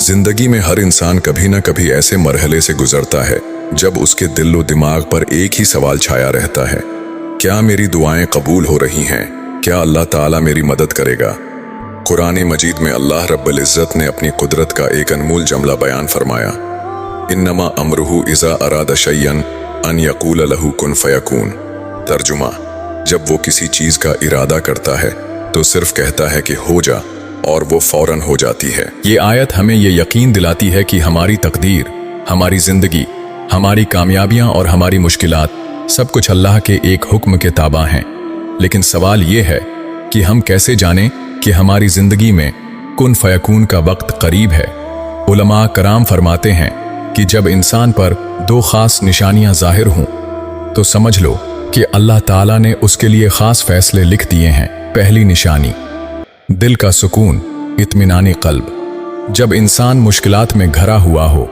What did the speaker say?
जिंदगी में हर इंसान कभी न कभी ऐसे मरहले से गुजरता है जब उसके दिल व दिमाग पर एक ही सवाल छाया रहता है, क्या मेरी दुआएं कबूल हो रही हैं? क्या अल्लाह ताला मेरी मदद करेगा? कुरान मजीद में अल्लाह रब्बुल इज़्ज़त ने अपनी कुदरत का एक अनमोल जुमला बयान फरमाया, इन्नमा अमरुहु इज़ा अरादा शय्यन अन यक़ूल लहू कुन फयकून। तर्जुमा, जब वो किसी चीज का इरादा करता है तो सिर्फ कहता है कि हो जा, और वो फौरन हो जाती है। ये आयत हमें ये यकीन दिलाती है कि हमारी तकदीर, हमारी जिंदगी, हमारी कामयाबियां और हमारी मुश्किलात सब कुछ अल्लाह के एक हुक्म के ताबा हैं। लेकिन सवाल ये है कि हम कैसे जानें कि हमारी जिंदगी में कुन फयकून का वक्त करीब है। उलमा कराम फरमाते हैं कि जब इंसान पर दो खास निशानियां जाहिर हों तो समझ लो कि अल्लाह ताला ने उसके लिए खास फैसले लिख दिए हैं। पहली निशानी, दिल का सुकून, इत्मीनानी कल्ब। जब इंसान मुश्किलात में घरा हुआ हो,